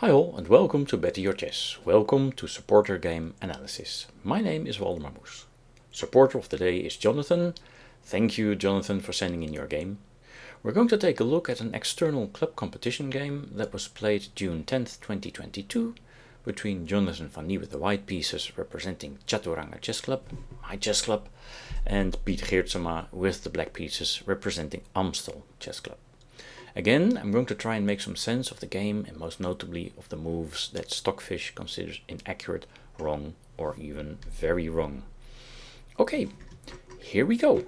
Hi all and welcome to Better Your Chess. Welcome to Supporter Game Analysis. My name is Waldemar Moes. Supporter of the day is Jonathan. Thank you, Jonathan, for sending in your game. We're going to take a look at an external club competition game that was played June 10th, 2022 between Jonathan van Nie with the white pieces representing Chaturanga Chess Club, my chess club, and Piet Geertsema with the black pieces representing Amstel Chess Club. Again, I'm going to try and make some sense of the game and most notably of the moves that Stockfish considers inaccurate, wrong, or even very wrong. Okay, here we go.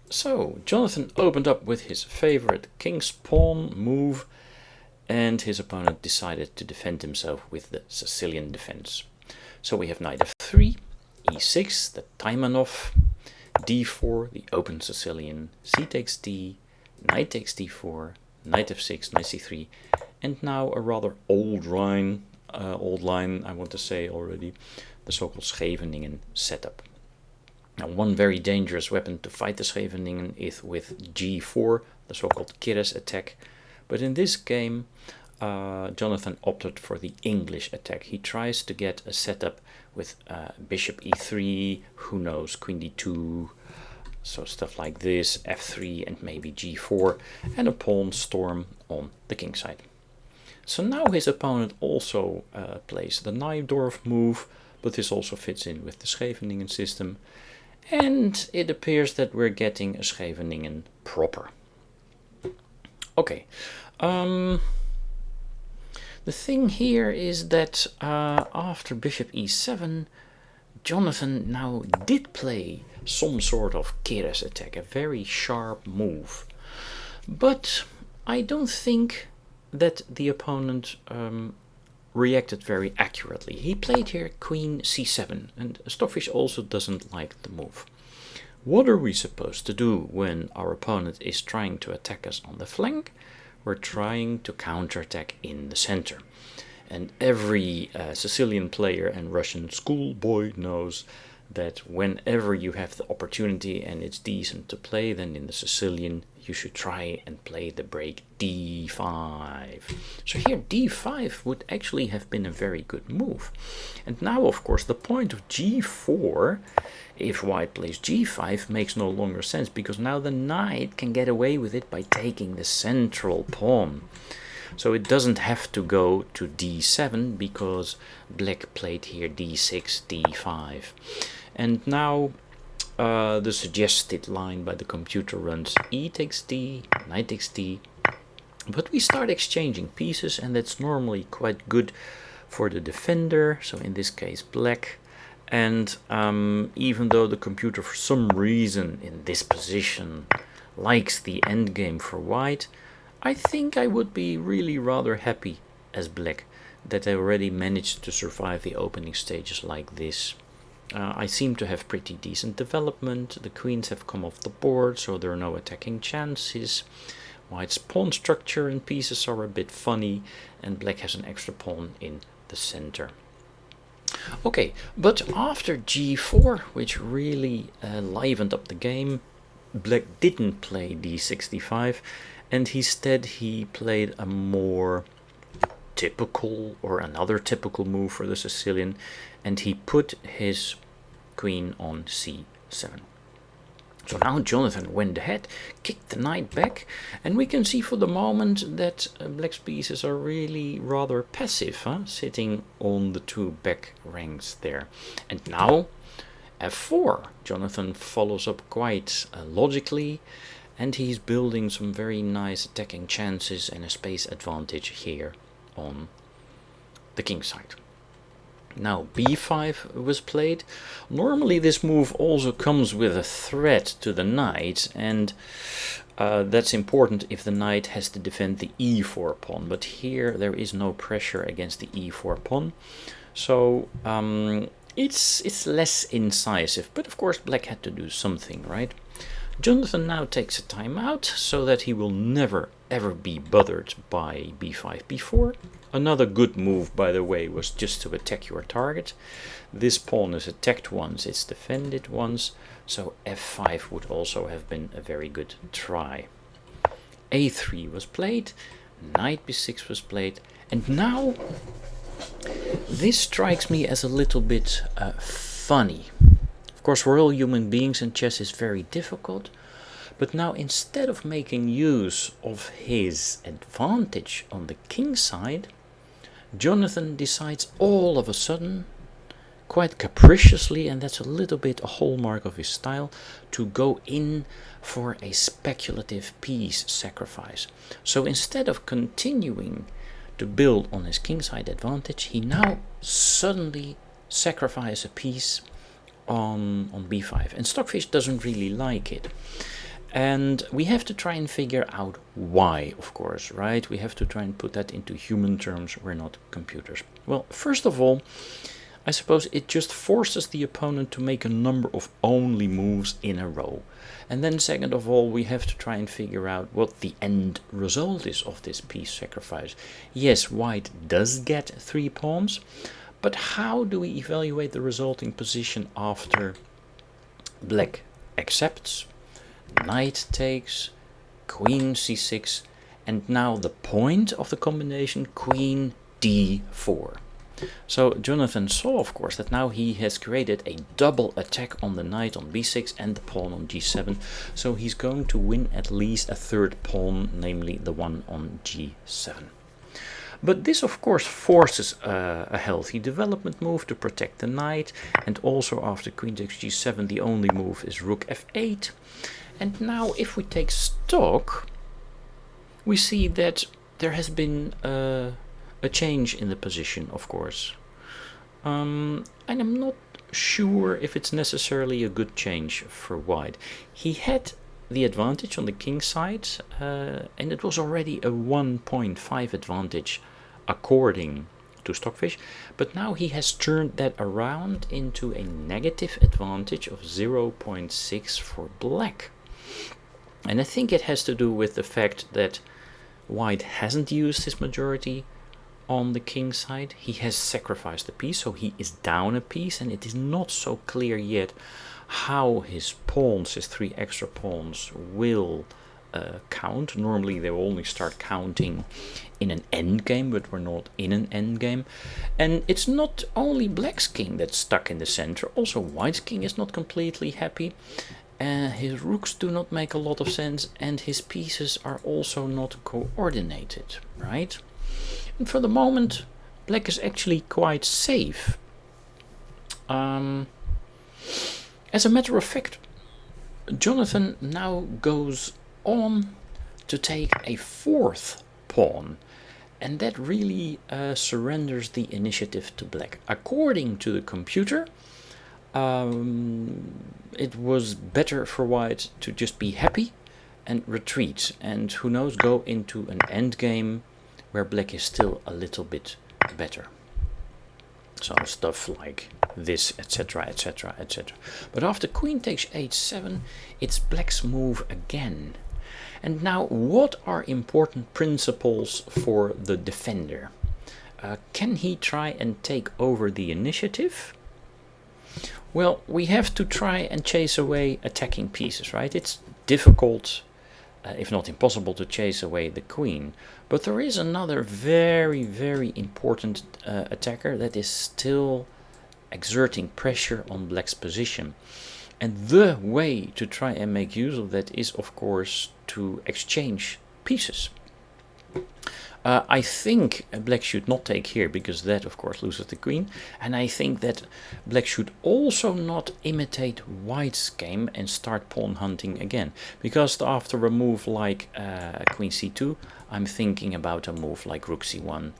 So, Jonathan opened up with his favorite king's pawn move and his opponent decided to defend himself with the Sicilian defense. So we have knight f3, e6, the Taimanov, d4, the open Sicilian, c takes d, knight takes d4, knight f6, knight c3, and now a rather old line I want to say already, the so-called Scheveningen setup. Now one very dangerous weapon to fight the Scheveningen is with g4, the so-called Keres attack, but in this game Jonathan opted for the English attack. He tries to get a setup with bishop e3, who knows, queen d2, so stuff like this, f3 and maybe g4, and a pawn storm on the king side. So now his opponent also plays the Najdorf move, but this also fits in with the Scheveningen system, and it appears that we're getting a Scheveningen proper. Okay, the thing here is that after bishop e7, Jonathan now did play some sort of Keres attack, a very sharp move. But I don't think that the opponent reacted very accurately. He played here queen c7, and Stockfish also doesn't like the move. What are we supposed to do when our opponent is trying to attack us on the flank? We're trying to counterattack in the center. And every Sicilian player and Russian schoolboy knows that whenever you have the opportunity and it's decent to play, then in the Sicilian you should try and play the break d5. So here d5 would actually have been a very good move. And now of course the point of g4, if white plays g5, makes no longer sense, because now the knight can get away with it by taking the central pawn. So it doesn't have to go to d7 because black played here d6, d5. And now the suggested line by the computer runs e takes d, knight takes d. But we start exchanging pieces, and that's normally quite good for the defender, so in this case black. And even though the computer for some reason in this position likes the endgame for white, I think I would be really rather happy as black that I already managed to survive the opening stages like this. I seem to have pretty decent development. The queens have come off the board, so there are no attacking chances. White's pawn structure and pieces are a bit funny, and black has an extra pawn in the center. Okay, but after g4, which really livened up the game, black didn't play d65, and instead he played a more typical, or another typical move for the Sicilian, and he put his queen on c7. So now Jonathan went ahead, kicked the knight back, and we can see for the moment that black's pieces are really rather passive, sitting on the two back ranks there. And now f4. Jonathan follows up quite logically, and he's building some very nice attacking chances and a space advantage here on the king side. Now b5 was played. Normally this move also comes with a threat to the knight, and that's important if the knight has to defend the e4 pawn, but here there is no pressure against the e4 pawn, so it's less incisive, but of course black had to do something, right? Jonathan now takes a timeout so that he will never ever be bothered by b5, b4. Another good move, by the way, was just to attack your target. This pawn is attacked once, it's defended once, so f5 would also have been a very good try. a3 was played. knight b6 was played, and now this strikes me as a little bit funny. Of course, we're all human beings and chess is very difficult, but now instead of making use of his advantage on the king side, Jonathan decides all of a sudden, quite capriciously, and that's a little bit a hallmark of his style, to go in for a speculative piece sacrifice. So instead of continuing to build on his kingside advantage, he now suddenly sacrifices a piece on b5, and Stockfish doesn't really like it. And we have to try and figure out why, of course, right? We have to try and put that into human terms. We're not computers. Well, first of all, I suppose it just forces the opponent to make a number of only moves in a row. And then second of all, we have to try and figure out what the end result is of this piece sacrifice. Yes, white does get 3 pawns, but how do we evaluate the resulting position after black accepts, knight takes, queen c6, and now the point of the combination queen d4. So Jonathan saw, of course, that now he has created a double attack on the knight on b6 and the pawn on g7, so he's going to win at least a third pawn, namely the one on g7. But this, of course, forces a healthy development move to protect the knight, and also after queen takes g7 the only move is rook f8. And now if we take stock, we see that there has been a change in the position, of course. And I'm not sure if it's necessarily a good change for white. He had the advantage on the king side, and it was already a 1.5 advantage according to Stockfish, but now he has turned that around into a negative advantage of 0.6 for black. And I think it has to do with the fact that white hasn't used his majority on the king side. He has sacrificed a piece, so he is down a piece, and it is not so clear yet how his pawns, his 3 extra pawns, will count. Normally they will only start counting in an endgame, but we're not in an endgame. And it's not only black's king that's stuck in the center, also white's king is not completely happy. His rooks do not make a lot of sense, and his pieces are also not coordinated, right? And for the moment, black is actually quite safe. As a matter of fact, Jonathan now goes on to take a 4th pawn, and that really surrenders the initiative to black. According to the computer, it was better for white to just be happy and retreat, and who knows, go into an endgame where black is still a little bit better. So stuff like this, etc, etc, etc. But after queen takes h7, it's black's move again. And now, what are important principles for the defender? Can he try and take over the initiative? Well, we have to try and chase away attacking pieces, right? It's difficult, if not impossible, to chase away the queen. But there is another very, very important attacker that is still exerting pressure on black's position. And the way to try and make use of that is, of course, to exchange pieces. I think black should not take here, because that, of course, loses the queen. And I think that black should also not imitate white's game and start pawn hunting again. Because after a move like queen c2, I'm thinking about a move like rook c1.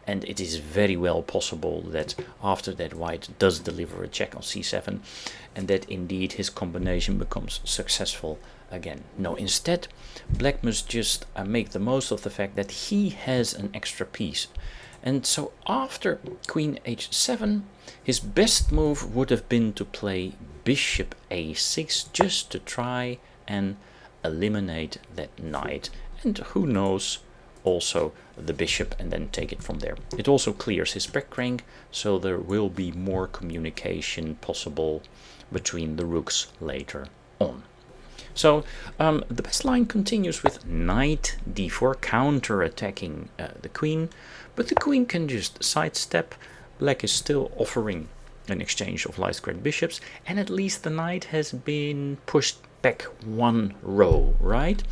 And it is very well possible that after that white does deliver a check on c7, and that indeed his combination becomes successful again. No, instead black must just make the most of the fact that he has an extra piece. And so after queen h7, his best move would have been to play bishop a6, just to try and eliminate that knight, and who knows, also the bishop, and then take it from there. It also clears his back rank, so there will be more communication possible between the rooks later on. So the best line continues with knight d4 counter-attacking the queen, but the queen can just sidestep. Black is still offering an exchange of light-squared bishops, and at least the knight has been pushed back one row, right?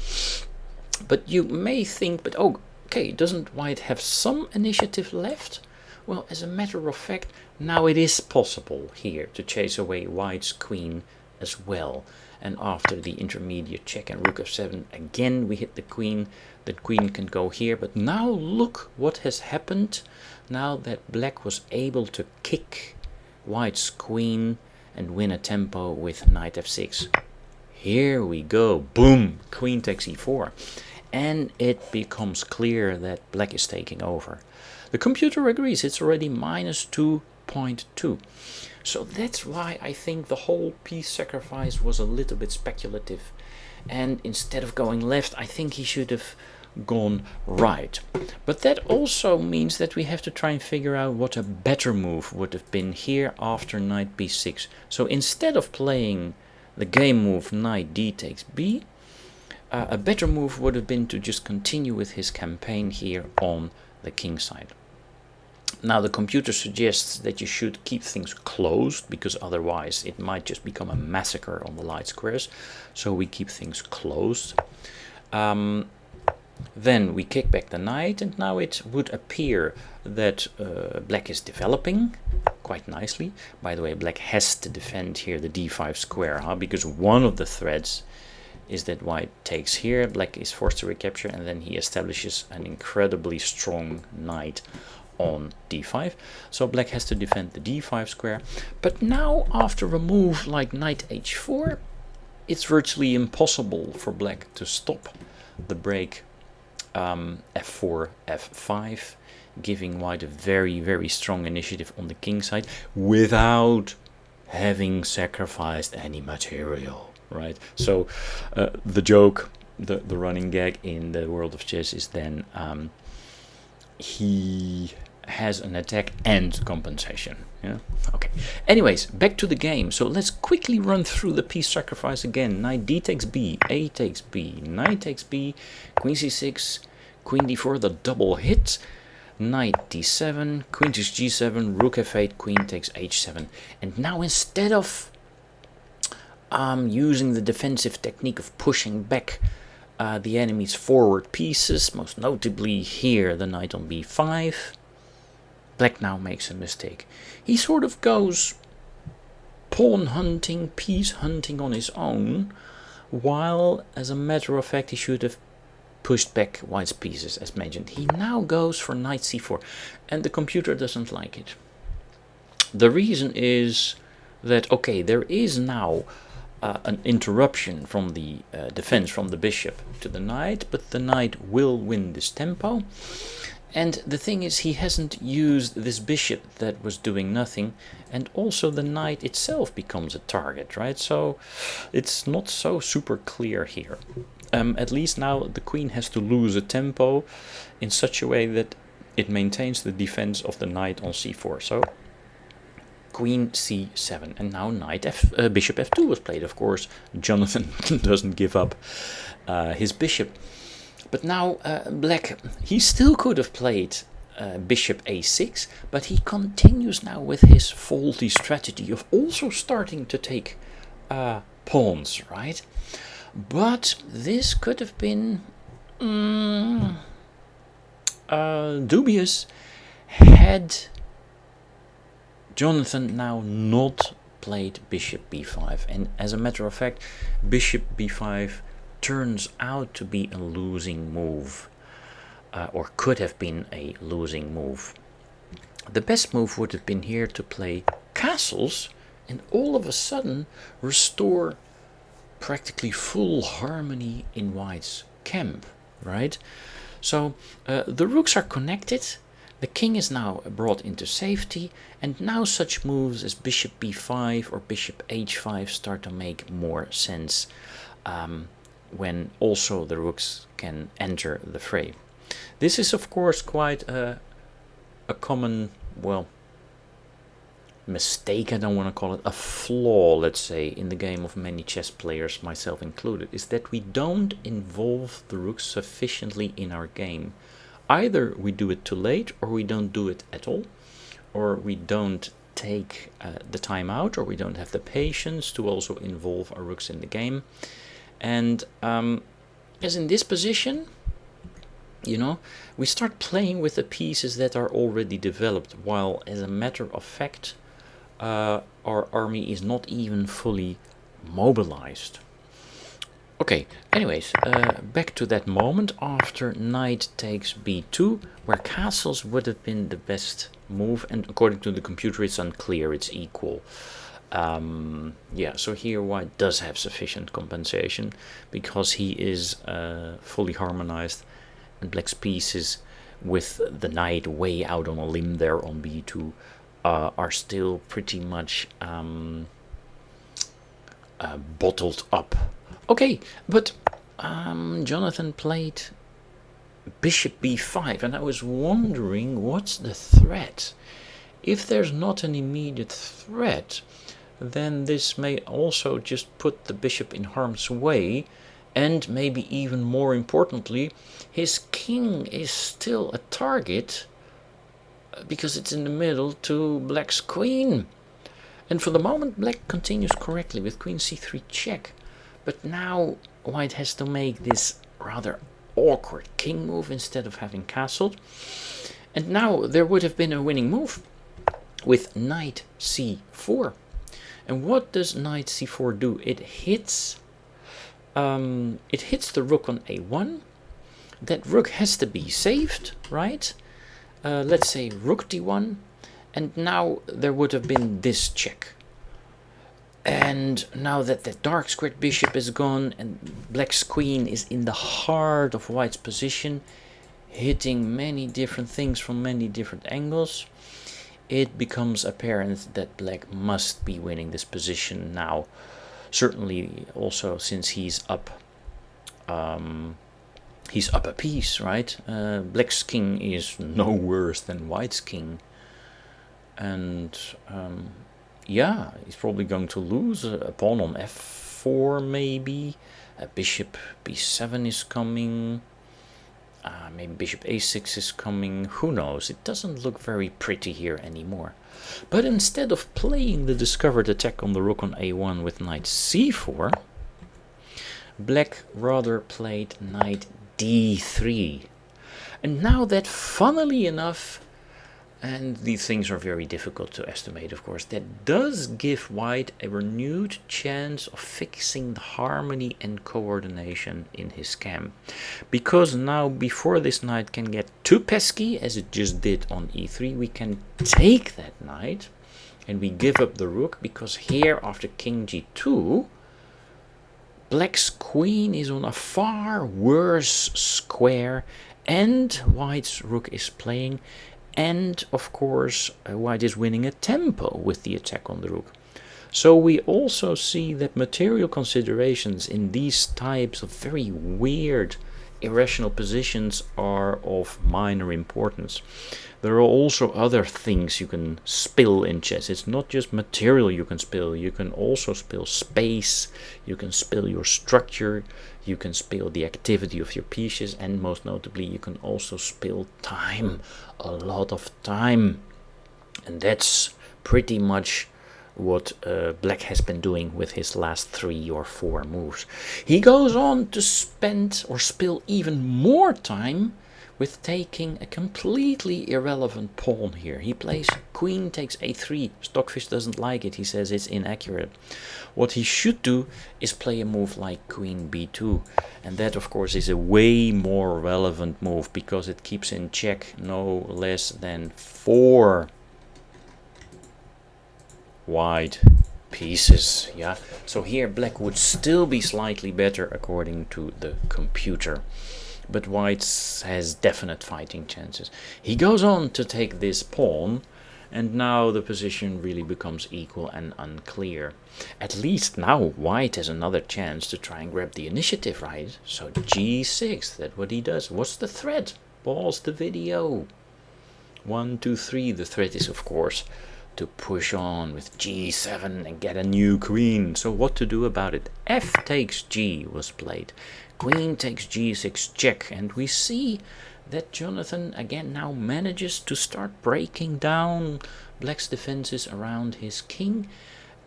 But you may think, but okay, doesn't white have some initiative left? Well, as a matter of fact, now it is possible here to chase away white's queen as well. And after the intermediate check and rook f7, again we hit the queen. The queen can go here, but now look what has happened now that black was able to kick white's queen and win a tempo with knight f6. Here we go, boom, queen takes e4. And it becomes clear that black is taking over. The computer agrees, it's already minus 2.2. So that's why I think the whole piece sacrifice was a little bit speculative. And instead of going left, I think he should have gone right. But that also means that we have to try and figure out what a better move would have been here after knight b6. So instead of playing the game move knight d takes b, a better move would have been to just continue with his campaign here on the king side. Now the computer suggests that you should keep things closed, because otherwise it might just become a massacre on the light squares. So we keep things closed. Then we kick back the knight, and now it would appear that black is developing quite nicely. By the way, black has to defend here the d5 square, because one of the threats is that white takes here, black is forced to recapture, and then he establishes an incredibly strong knight on d5. So black has to defend the d5 square. But now after a move like knight h4, it's virtually impossible for black to stop the break f4, f5, giving white a very, very strong initiative on the king side without having sacrificed any material, right? So the joke, the running gag in the world of chess is then he has an attack and compensation. Yeah. Okay. Anyways, back to the game. So let's quickly run through the piece sacrifice again. Knight d takes b, a takes b, knight takes b, queen c6, queen d4, the double hit, knight d7, queen takes g7, rook f8, queen takes h7. And now instead of using the defensive technique of pushing back the enemy's forward pieces, most notably here the knight on b5, black now makes a mistake. He sort of goes pawn hunting, piece hunting on his own, while as a matter of fact he should have pushed back white's pieces as mentioned. He now goes for knight c4, and the computer doesn't like it. The reason is that, okay, there is now an interruption from the defense from the bishop to the knight, but the knight will win this tempo. And the thing is, he hasn't used this bishop that was doing nothing, and also the knight itself becomes a target, right? So it's not so super clear here. At least now the queen has to lose a tempo in such a way that it maintains the defense of the knight on c4. So queen c7, and now bishop f2 was played. Of course, Jonathan doesn't give up his bishop. But now black, he still could have played bishop a6, but he continues now with his faulty strategy of also starting to take pawns, right? But this could have been dubious had Jonathan now not played bishop b5. And as a matter of fact, bishop b5 turns out to be a losing move, or could have been a losing move. The best move would have been here to play castles and all of a sudden restore practically full harmony in white's camp, right? So the rooks are connected, the king is now brought into safety, and now such moves as bishop b5 or bishop h5 start to make more sense when also the rooks can enter the fray. This is of course quite a common, well, mistake, I don't want to call it, a flaw, let's say, in the game of many chess players, myself included, is that we don't involve the rook sufficiently in our game. Either we do it too late, or we don't do it at all, or we don't take the time out, or we don't have the patience to also involve our rooks in the game. And as in this position, you know, we start playing with the pieces that are already developed, while as a matter of fact, our army is not even fully mobilized. Okay, anyways, back to that moment after knight takes b2, where castles would have been the best move, and according to the computer it's unclear, it's equal. Yeah, so here white does have sufficient compensation, because he is fully harmonized, and black's pieces with the knight way out on a limb there on b2 are still pretty much bottled up. Okay, but Jonathan played bishop b5, and I was wondering what's the threat. If there's not an immediate threat, then this may also just put the bishop in harm's way, and maybe even more importantly, his king is still a target because it's in the middle to black's queen. And for the moment black continues correctly with queen c3 check, but now white has to make this rather awkward king move instead of having castled. And now there would have been a winning move with knight c4. And what does knight c4 do? It hits the rook on a1. That rook has to be saved, right? Let's say rook d1, and now there would have been this check. And now that the dark squared bishop is gone and black's queen is in the heart of white's position, hitting many different things from many different angles, it becomes apparent that black must be winning this position now. Certainly also since he's up a piece, right? Black's king is no worse than white's king. And yeah, he's probably going to lose a pawn on f4 maybe. Bishop b7 is coming. Maybe bishop a6 is coming. Who knows? It doesn't look very pretty here anymore. But instead of playing the discovered attack on the rook on a1 with knight c4, black rather played knight d3. And now that, funnily enough, and these things are very difficult to estimate, of course, that does give white a renewed chance of fixing the harmony and coordination in his camp. Because now, before this knight can get too pesky, as it just did on e3, we can take that knight and we give up the rook, because here, after king g2, black's queen is on a far worse square, and white's rook is playing. And of course, white is winning a tempo with the attack on the rook. So we also see that material considerations in these types of very weird, irrational positions are of minor importance. There are also other things you can spill in chess. It's not just material you can spill. You can also spill space, you can spill your structure, you can spill the activity of your pieces, and most notably you can also spill time, a lot of time. And that's pretty much what black has been doing with his last 3 or 4 moves. He goes on to spend or spill even more time with taking a completely irrelevant pawn here. He plays queen takes a3. Stockfish doesn't like it. He says it's inaccurate. What he should do is play a move like queen b2. And that, of course, is a way more relevant move, because it keeps in check no less than 4 white pieces. Yeah, so here black would still be slightly better according to the computer, but white has definite fighting chances. He goes on to take this pawn, and now the position really becomes equal and unclear. At least now white has another chance to try and grab the initiative, right? So g6, that's what he does. What's the threat? Pause the video. 1, 2, 3. The threat is, of course, to push on with g7 and get a new queen. So what to do about it? F takes g was played. Queen takes g6 check, and we see that Jonathan again now manages to start breaking down black's defenses around his king,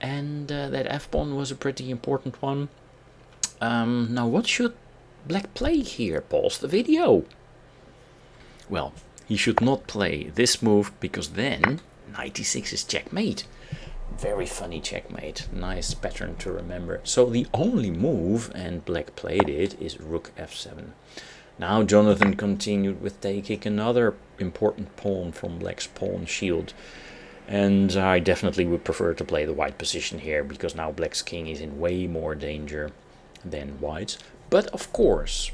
and that f-pawn was a pretty important one. Now what should black play here? Pause the video. Well, he should not play this move, because then knight e6 is checkmate. Very funny checkmate. Nice pattern to remember. So the only move, and black played it, is rook f7. Now Jonathan continued with taking another important pawn from black's pawn shield. And I definitely would prefer to play the white position here, because now black's king is in way more danger than white's. But of course,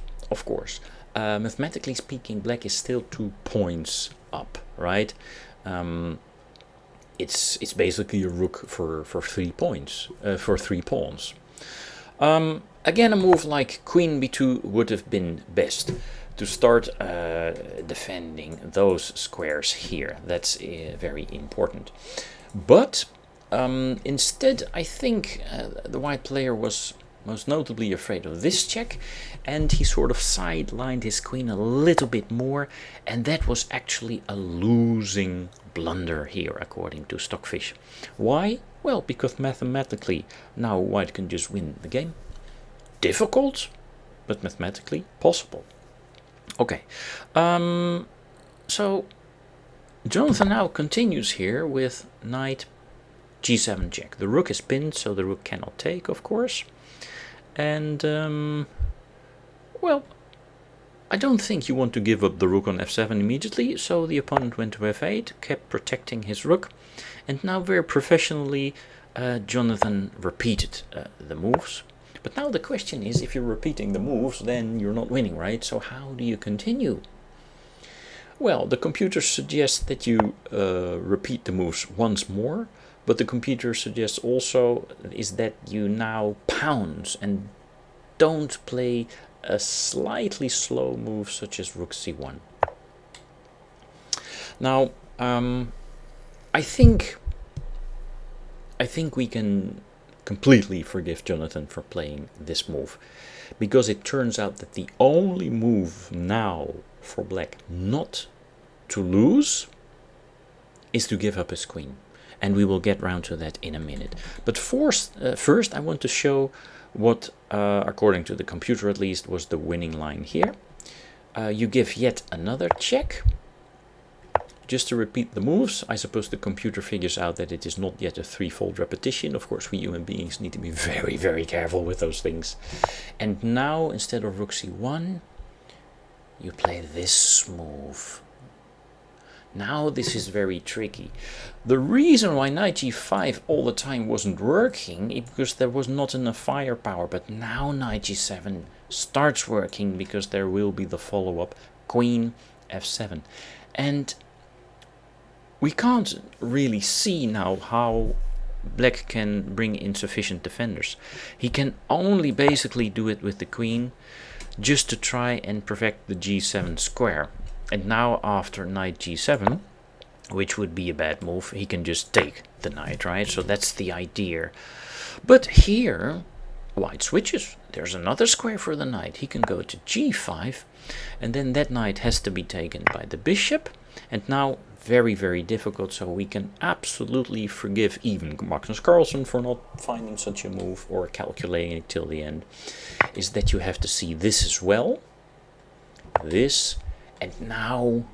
mathematically speaking, black is still 2 points up, right? It's basically a rook for 3 points, for 3 pawns. Again, a move like queen b2 would have been best to start defending those squares here. That's very important. But instead, I think the white player was most notably afraid of this check, and he sort of sidelined his queen a little bit more, and that was actually a losing blunder here, according to Stockfish. Why? Well, because mathematically now white can just win the game. Difficult, but mathematically possible. Okay, so Jonathan now continues here with knight g7 check. The rook is pinned, so the rook cannot take, of course. And, well, I don't think you want to give up the rook on f7 immediately, so the opponent went to f8, kept protecting his rook, and now very professionally Jonathan repeated the moves. But now the question is, if you're repeating the moves, then you're not winning, right? So how do you continue? Well, the computer suggests that you repeat the moves once more, but the computer suggests also is that you now pounce and don't play a slightly slow move such as rook c1. Now, I think we can completely forgive Jonathan for playing this move, because it turns out that the only move now for black not to lose is to give up his queen. And we will get round to that in a minute. But first I want to show what, according to the computer at least, was the winning line here. You give yet another check. Just to repeat the moves, I suppose the computer figures out that it is not yet a threefold repetition. Of course, we human beings need to be very, very careful with those things. And now, instead of rook c1, you play this move. Now this is very tricky. The reason why knight g5 all the time wasn't working is because there was not enough firepower, but now knight g7 starts working, because there will be the follow-up queen f7. And we can't really see now how black can bring in sufficient defenders. He can only basically do it with the queen, just to try and perfect the g7 square. And now after knight g7, which would be a bad move, he can just take the knight, right? So that's the idea. But here, white switches. There's another square for the knight. He can go to g5, and then that knight has to be taken by the bishop. And now, very, very difficult, so we can absolutely forgive even Magnus Carlsen for not finding such a move or calculating it till the end, is that you have to see this as well. This. And now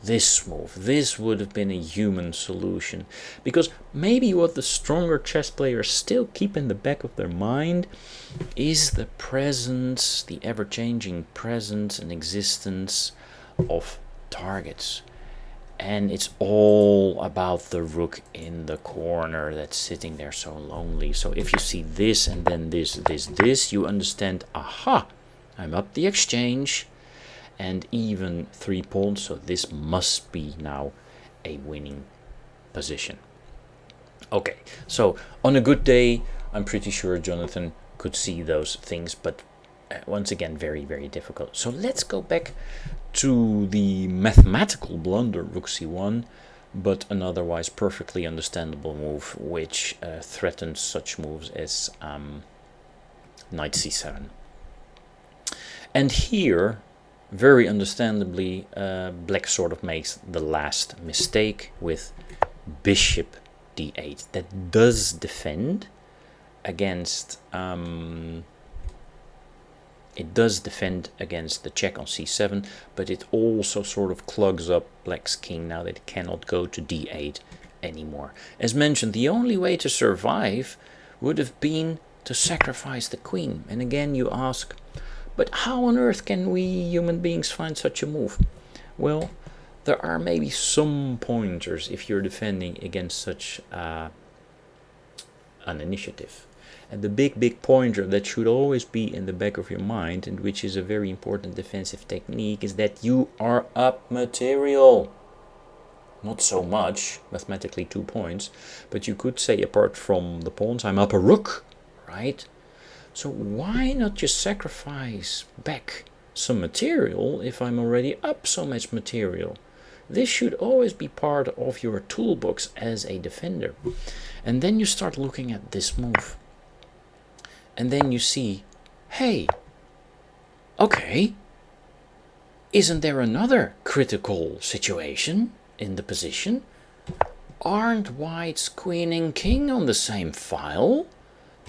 this move. This would have been a human solution, because maybe what the stronger chess players still keep in the back of their mind is the presence, the ever-changing presence and existence of targets. And it's all about the rook in the corner that's sitting there so lonely. So if you see this and then this, you understand, aha, I'm up the exchange. And even 3 pawns, so this must be now a winning position. Okay, so on a good day, I'm pretty sure Jonathan could see those things, but once again, very, very difficult. So let's go back to the mathematical blunder, rook c1, but an otherwise perfectly understandable move, which threatens such moves as knight c7. And here, very understandably, black sort of makes the last mistake with bishop d8. That does defend against the check on c7, but it also sort of clogs up black's king now that it cannot go to d8 anymore. As mentioned, the only way to survive would have been to sacrifice the queen. And again you ask, but how on earth can we human beings find such a move? Well, there are maybe some pointers if you're defending against such an initiative. And the big pointer that should always be in the back of your mind, and which is a very important defensive technique, is that you are up material. Not so much, mathematically 2 points, but you could say apart from the pawns, I'm up a rook, right? So why not just sacrifice back some material if I'm already up so much material? This should always be part of your toolbox as a defender. And then you start looking at this move. And then you see, hey, okay, isn't there another critical situation in the position? Aren't white's queen and king on the same file?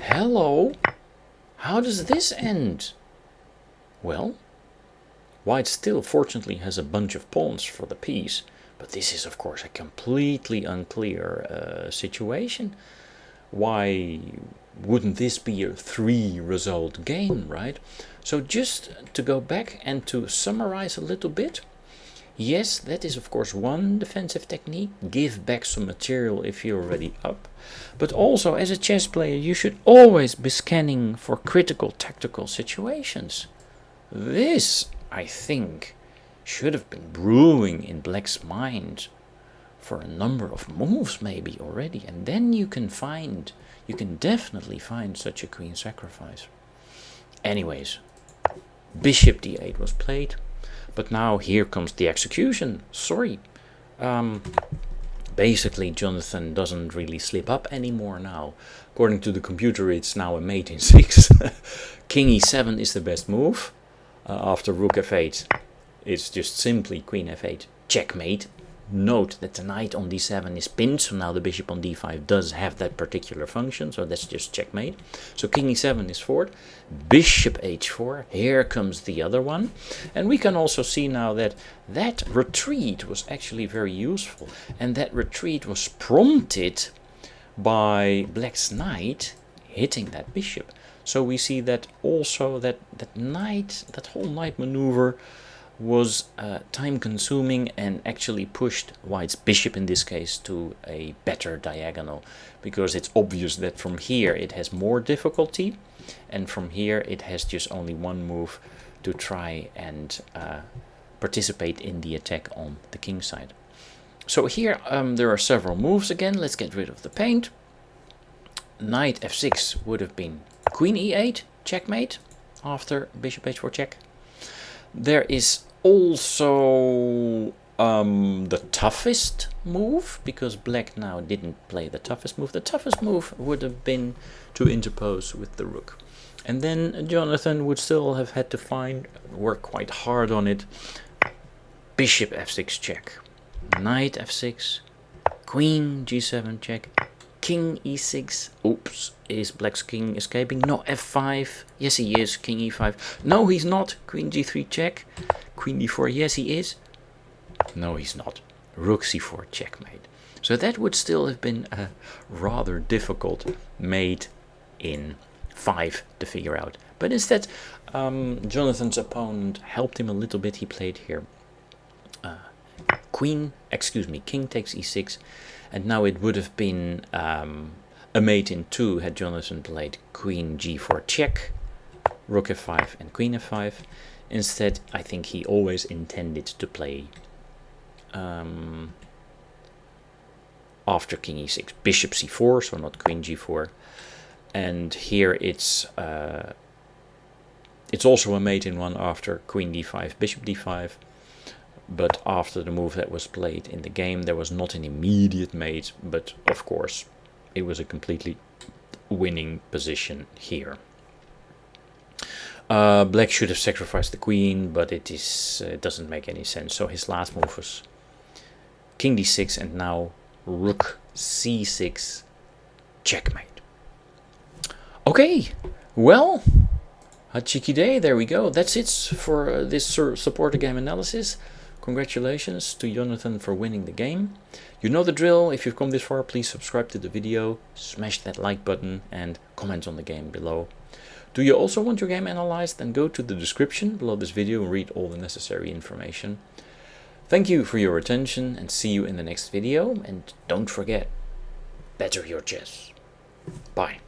Hello? How does this end? Well, white still fortunately has a bunch of pawns for the piece, but this is of course a completely unclear situation. Why wouldn't this be a 3-result game, right? So just to go back and to summarize a little bit, yes, that is of course one defensive technique, give back some material if you're already up, but also as a chess player you should always be scanning for critical tactical situations. This, I think, should have been brewing in black's mind for a number of moves maybe already, and then you can definitely find such a queen sacrifice. Anyways, bishop d8 was played, but now here comes the execution. Sorry. Basically Jonathan doesn't really slip up anymore now. According to the computer it's now a mate in 6. King e7 is the best move. After rook f8 it's just simply queen f8 checkmate. Note that the knight on d7 is pinned, so now the bishop on d5 does have that particular function, so that's just checkmate. So king e7 is forward, bishop h4, here comes the other one, and we can also see now that that retreat was actually very useful, and that retreat was prompted by black's knight hitting that bishop. So we see that also that whole knight maneuver was time consuming and actually pushed white's bishop in this case to a better diagonal, because it's obvious that from here it has more difficulty and from here it has just only one move to try and participate in the attack on the king side. So here there are several moves again. Let's get rid of the paint. Knight f6 would have been queen e8 checkmate after bishop h4 check. There is also the toughest move, because black now didn't play the toughest move. The toughest move would have been to interpose with the rook. And then Jonathan would still have had to work quite hard on it. Bishop f6 check. Knight f6. Queen g7 check. King e6. Oops, is black's king escaping? No, f5. Yes, he is. King e5. No, he's not. Queen g3 check. Queen d4. Yes, he is. No, he's not. Rook c4 checkmate. So that would still have been a rather difficult mate in 5 to figure out. But instead, Jonathan's opponent helped him a little bit. He played here king takes e6. And now it would have been a mate in 2 had Jonathan played queen g4 check, rook f5 and queen f5. Instead, I think he always intended to play after king e6 bishop c4, so not queen g4. And here it's also a mate in 1 after queen d5 bishop d5. but after the move that was played in the game, there was not an immediate mate, but of course it was a completely winning position here. Black should have sacrificed the queen, but it doesn't make any sense. So his last move was king d6, and now rook c6, checkmate. Okay, well, Hachiki day, there we go. That's it for this supporter game analysis. Congratulations to Jonathan for winning the game. You know the drill. If you've come this far, please subscribe to the video, smash that like button, and comment on the game below. Do you also want your game analyzed? Then go to the description below this video and read all the necessary information. Thank you for your attention, and see you in the next video. And don't forget, better your chess. Bye.